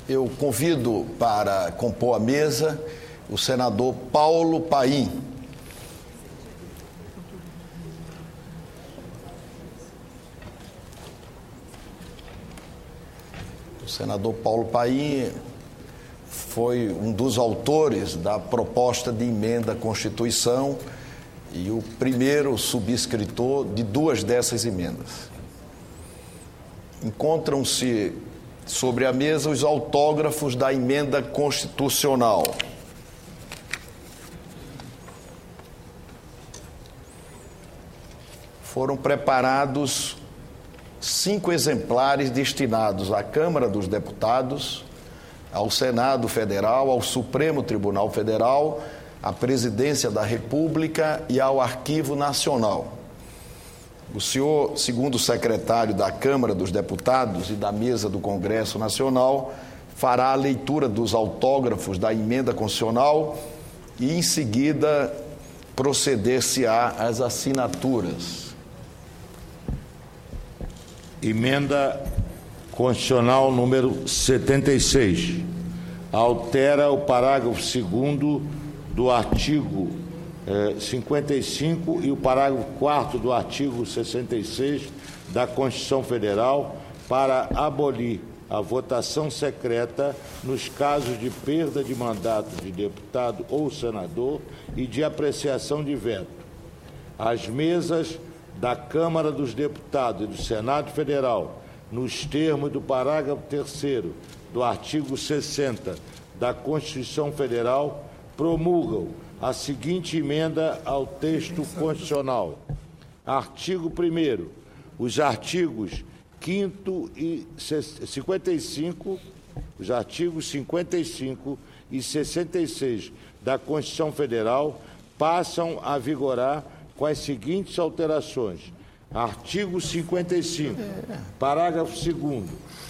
Eu convido para compor a mesa o senador Paulo Paim. O senador Paulo Paim foi um dos autores da proposta de emenda à Constituição e o primeiro subscritor de duas dessas emendas. Encontram-se sobre a mesa os autógrafos da emenda constitucional. Foram preparados 5 exemplares destinados à Câmara dos Deputados, ao Senado Federal, ao Supremo Tribunal Federal, à Presidência da República e ao Arquivo Nacional. O senhor, segundo o secretário da Câmara dos Deputados e da Mesa do Congresso Nacional, fará a leitura dos autógrafos da emenda constitucional e, em seguida, proceder-se-á às assinaturas. Emenda Constitucional número 76. Altera o parágrafo 2º do artigo 55 e o parágrafo 4º do artigo 66 da Constituição Federal para abolir a votação secreta nos casos de perda de mandato de deputado ou senador e de apreciação de veto. As mesas da Câmara dos Deputados e do Senado Federal, nos termos do parágrafo 3º do artigo 60 da Constituição Federal, promulgam a seguinte emenda ao texto constitucional. Artigo 1º. Os artigos 5º e 55, os artigos 55 e 66 da Constituição Federal passam a vigorar com as seguintes alterações. Artigo 55, parágrafo 2º.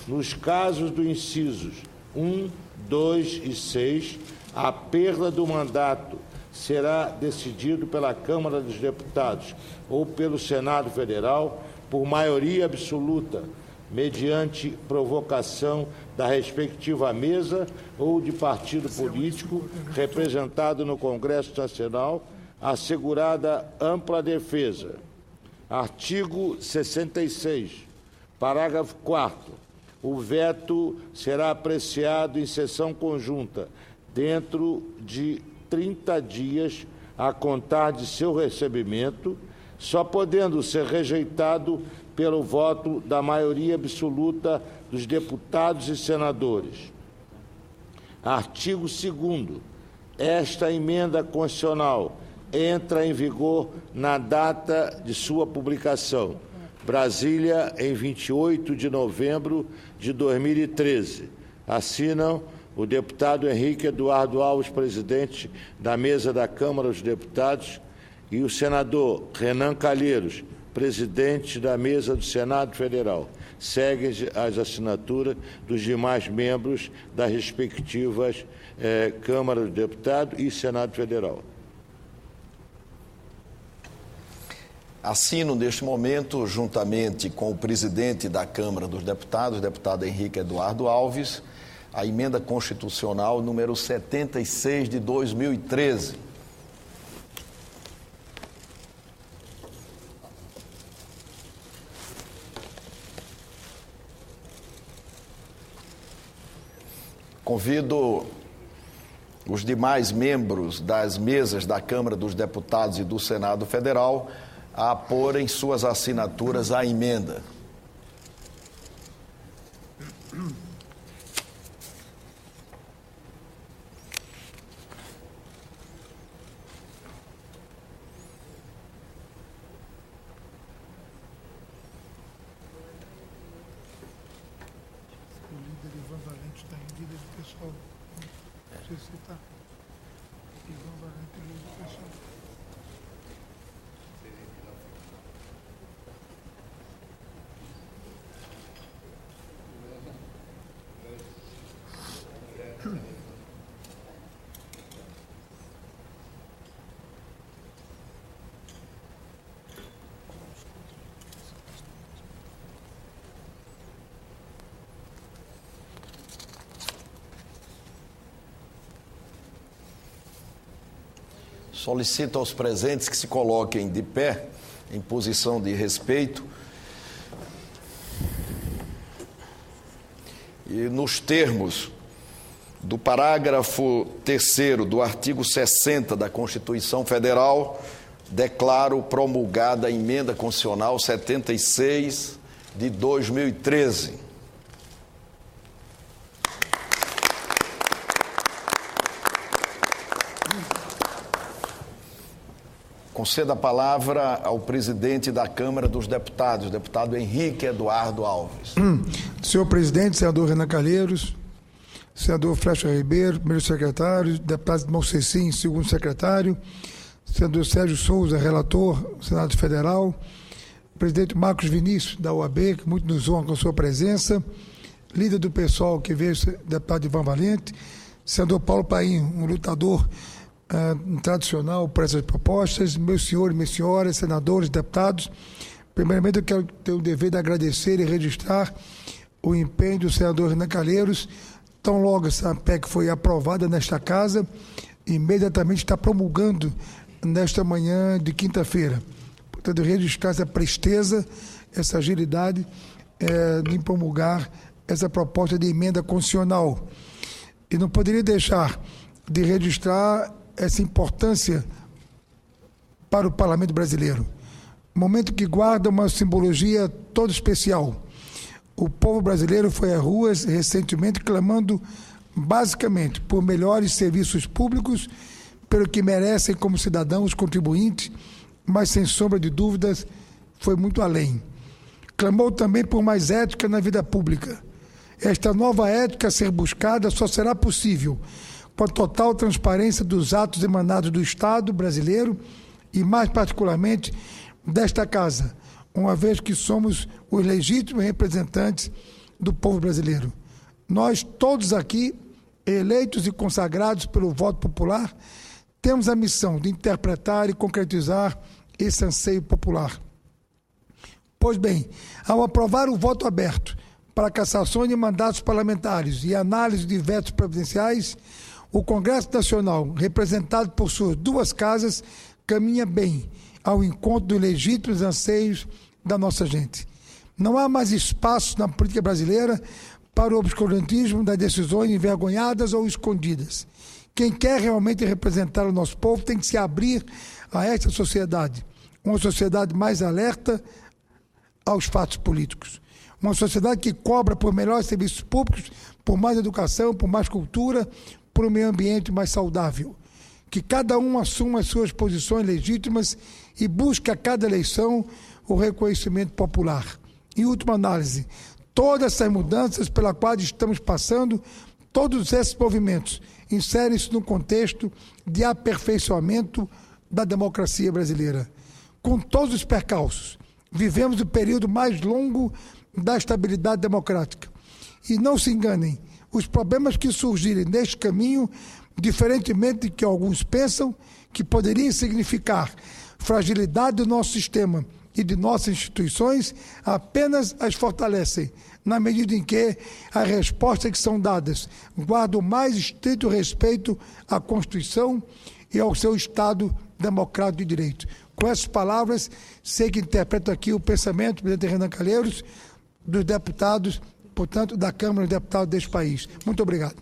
Nos casos dos incisos 1, 2 e 6, a perda do mandato será decidido pela Câmara dos Deputados ou pelo Senado Federal por maioria absoluta, mediante provocação da respectiva mesa ou de partido político representado no Congresso Nacional, assegurada ampla defesa. Artigo 66, parágrafo 4º. O veto será apreciado em sessão conjunta dentro de 30 dias a contar de seu recebimento, só podendo ser rejeitado pelo voto da maioria absoluta dos deputados e senadores. Artigo 2º. Esta emenda constitucional entra em vigor na data de sua publicação. Brasília, em 28 de novembro de 2013. Assinam o deputado Henrique Eduardo Alves, presidente da mesa da Câmara dos Deputados, e o senador Renan Calheiros, presidente da mesa do Senado Federal. Seguem as assinaturas dos demais membros das respectivas Câmara dos Deputados e Senado Federal. Assino neste momento, juntamente com o presidente da Câmara dos Deputados, deputado Henrique Eduardo Alves, a emenda constitucional número 76 de 2013. Convido os demais membros das mesas da Câmara dos Deputados e do Senado Federal a porem suas assinaturas à emenda. O líder Ivan Valente está em líder do pessoal. Não sei se está. Ivan Valente é líder do pessoal. Solicito aos presentes que se coloquem de pé, em posição de respeito. E nos termos do parágrafo 3º do artigo 60 da Constituição Federal, declaro promulgada a Emenda Constitucional 76 de 2013. Conceda a palavra ao presidente da Câmara dos Deputados, deputado Henrique Eduardo Alves. Senhor presidente, senador Renan Calheiros, senador Flecha Ribeiro, primeiro secretário, deputado Irmão Cecim, segundo secretário, senador Sérgio Souza, relator, Senado Federal, presidente Marcos Vinícius, da OAB, que muito nos honra com sua presença, líder do PSOL, que veio, deputado Ivan Valente, senador Paulo Paim, um lutador tradicional por essas propostas, meus senhores, minhas senhoras, senadores, deputados. Primeiramente, eu quero ter o dever de agradecer e registrar o empenho do senador Renan Calheiros. Tão logo essa PEC foi aprovada nesta casa, imediatamente está promulgando nesta manhã de quinta-feira. Portanto, registrar essa presteza, essa agilidade de promulgar essa proposta de emenda constitucional. E não poderia deixar de registrar essa importância para o Parlamento brasileiro. Momento que guarda uma simbologia toda especial. O povo brasileiro foi às ruas recentemente clamando basicamente por melhores serviços públicos, pelo que merecem como cidadãos contribuintes, mas sem sombra de dúvidas foi muito além. Clamou também por mais ética na vida pública. Esta nova ética a ser buscada só será possível com a total transparência dos atos emanados do Estado brasileiro e, mais particularmente, desta Casa, uma vez que somos os legítimos representantes do povo brasileiro. Nós, todos aqui, eleitos e consagrados pelo voto popular, temos a missão de interpretar e concretizar esse anseio popular. Pois bem, ao aprovar o voto aberto para a cassação de mandatos parlamentares e análise de vetos presidenciais, o Congresso Nacional, representado por suas duas casas, caminha bem ao encontro dos legítimos anseios da nossa gente. Não há mais espaço na política brasileira para o obscurantismo das decisões envergonhadas ou escondidas. Quem quer realmente representar o nosso povo tem que se abrir a esta sociedade, uma sociedade mais alerta aos fatos políticos. Uma sociedade que cobra por melhores serviços públicos, por mais educação, por mais cultura, por um meio ambiente mais saudável. Que cada um assuma as suas posições legítimas e busque a cada eleição o reconhecimento popular. Em última análise, todas essas mudanças pelas quais estamos passando, todos esses movimentos inserem-se no contexto de aperfeiçoamento da democracia brasileira. Com todos os percalços, vivemos o período mais longo da estabilidade democrática. E não se enganem, os problemas que surgirem neste caminho, diferentemente do que alguns pensam, que poderiam significar fragilidade do nosso sistema e de nossas instituições, apenas as fortalecem, na medida em que as respostas que são dadas guardam o mais estrito respeito à Constituição e ao seu Estado democrático de direito. Com essas palavras, sei que interpreto aqui o pensamento do presidente Renan Calheiros, dos deputados, portanto, da Câmara dos Deputados deste país. Muito obrigado.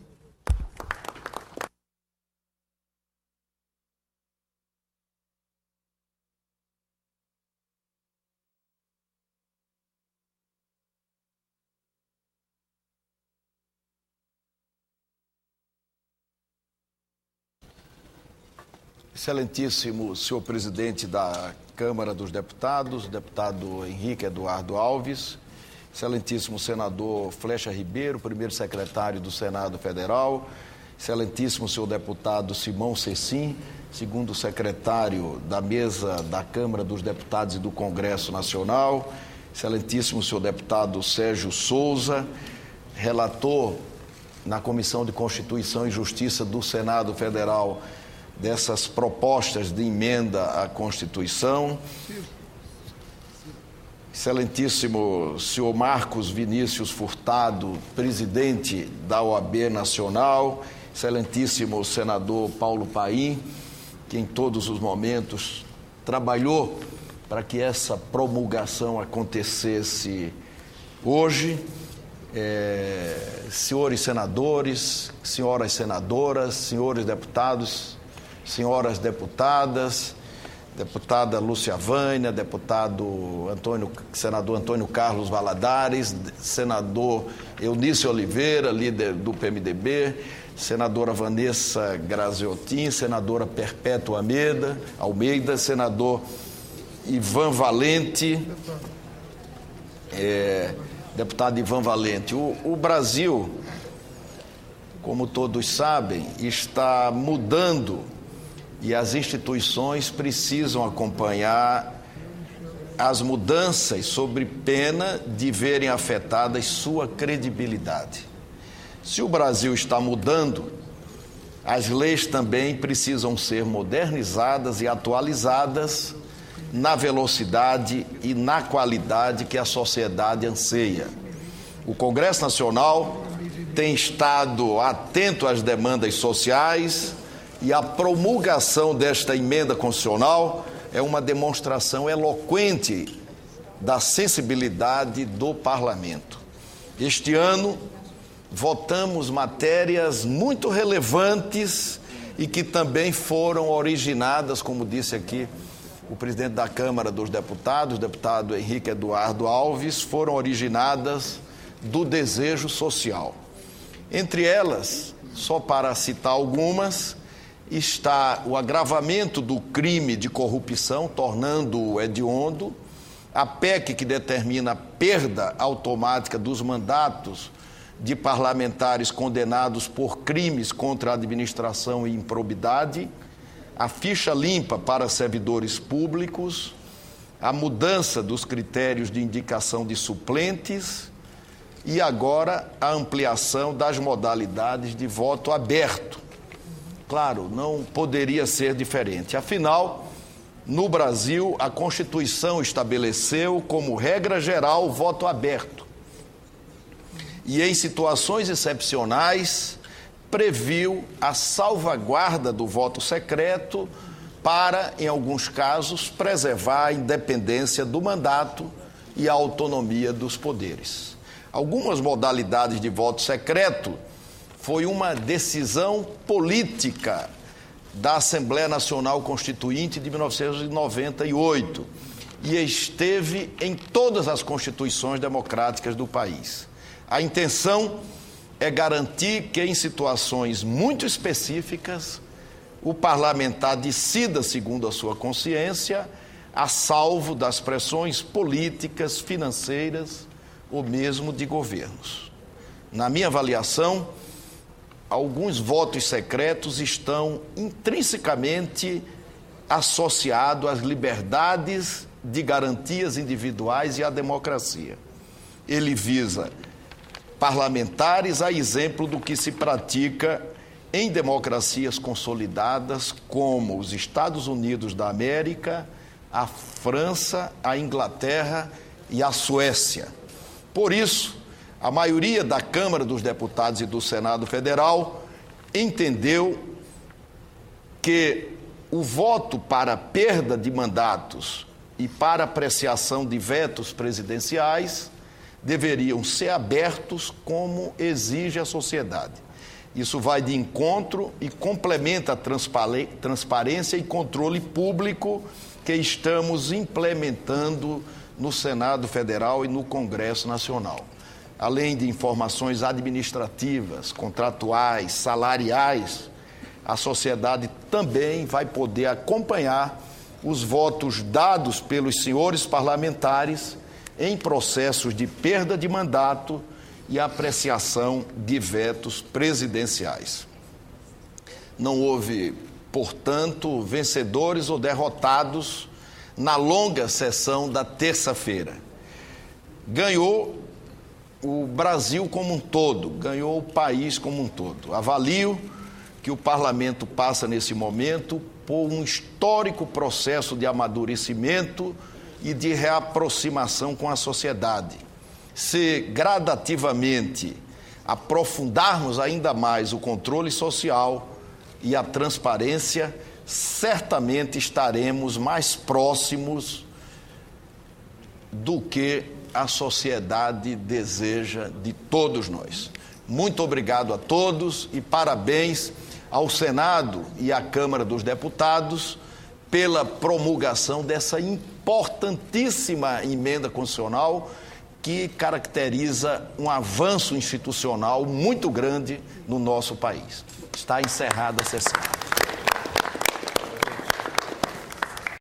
Excelentíssimo senhor presidente da Câmara dos Deputados, deputado Henrique Eduardo Alves, excelentíssimo senador Flecha Ribeiro, primeiro secretário do Senado Federal, excelentíssimo senhor deputado Simão Cecim, segundo secretário da mesa da Câmara dos Deputados e do Congresso Nacional, excelentíssimo senhor deputado Sérgio Souza, relator na Comissão de Constituição e Justiça do Senado Federal dessas propostas de emenda à Constituição, excelentíssimo senhor Marcos Vinícius Furtado, presidente da OAB Nacional, excelentíssimo senador Paulo Paim, que em todos os momentos trabalhou para que essa promulgação acontecesse hoje. Senhores senadores, senhoras senadoras, senhores deputados, senhoras deputadas, deputada Lúcia Vânia, senador Antônio Carlos Valadares, senador Eunício Oliveira, líder do PMDB, senadora Vanessa Graziotin, senadora Perpétua Almeida, senador Ivan Valente, deputado Ivan Valente. O Brasil, como todos sabem, está mudando e as instituições precisam acompanhar as mudanças sob pena de verem afetadas sua credibilidade. Se o Brasil está mudando, as leis também precisam ser modernizadas e atualizadas na velocidade e na qualidade que a sociedade anseia. O Congresso Nacional tem estado atento às demandas sociais e a promulgação desta emenda constitucional é uma demonstração eloquente da sensibilidade do Parlamento. Este ano, votamos matérias muito relevantes e que também foram originadas, como disse aqui o presidente da Câmara dos Deputados, o deputado Henrique Eduardo Alves, foram originadas do desejo social. Entre elas, só para citar algumas, está o agravamento do crime de corrupção, tornando-o hediondo, a PEC que determina a perda automática dos mandatos de parlamentares condenados por crimes contra a administração e improbidade, a ficha limpa para servidores públicos, a mudança dos critérios de indicação de suplentes e agora a ampliação das modalidades de voto aberto. Claro, não poderia ser diferente. Afinal, no Brasil, a Constituição estabeleceu como regra geral o voto aberto. E em situações excepcionais, previu a salvaguarda do voto secreto para, em alguns casos, preservar a independência do mandato e a autonomia dos poderes. Algumas modalidades de voto secreto foi uma decisão política da Assembleia Nacional Constituinte de 1998 e esteve em todas as constituições democráticas do país. A intenção é garantir que, em situações muito específicas, o parlamentar decida segundo a sua consciência, a salvo das pressões políticas, financeiras ou mesmo de governos. Na minha avaliação, alguns votos secretos estão intrinsecamente associados às liberdades de garantias individuais e à democracia. Ele visa parlamentares a exemplo do que se pratica em democracias consolidadas como os Estados Unidos da América, a França, a Inglaterra e a Suécia. Por isso, a maioria da Câmara dos Deputados e do Senado Federal entendeu que o voto para perda de mandatos e para apreciação de vetos presidenciais deveriam ser abertos como exige a sociedade. Isso vai de encontro e complementa a transparência e controle público que estamos implementando no Senado Federal e no Congresso Nacional. Além de informações administrativas, contratuais, salariais, a sociedade também vai poder acompanhar os votos dados pelos senhores parlamentares em processos de perda de mandato e apreciação de vetos presidenciais. Não houve, portanto, vencedores ou derrotados na longa sessão da terça-feira. Ganhou o Brasil como um todo, ganhou o país como um todo. Avalio que o parlamento passa nesse momento por um histórico processo de amadurecimento e de reaproximação com a sociedade. Se gradativamente aprofundarmos ainda mais o controle social e a transparência, certamente estaremos mais próximos do que a sociedade deseja de todos nós. Muito obrigado a todos e parabéns ao Senado e à Câmara dos Deputados pela promulgação dessa importantíssima emenda constitucional que caracteriza um avanço institucional muito grande no nosso país. Está encerrada a sessão.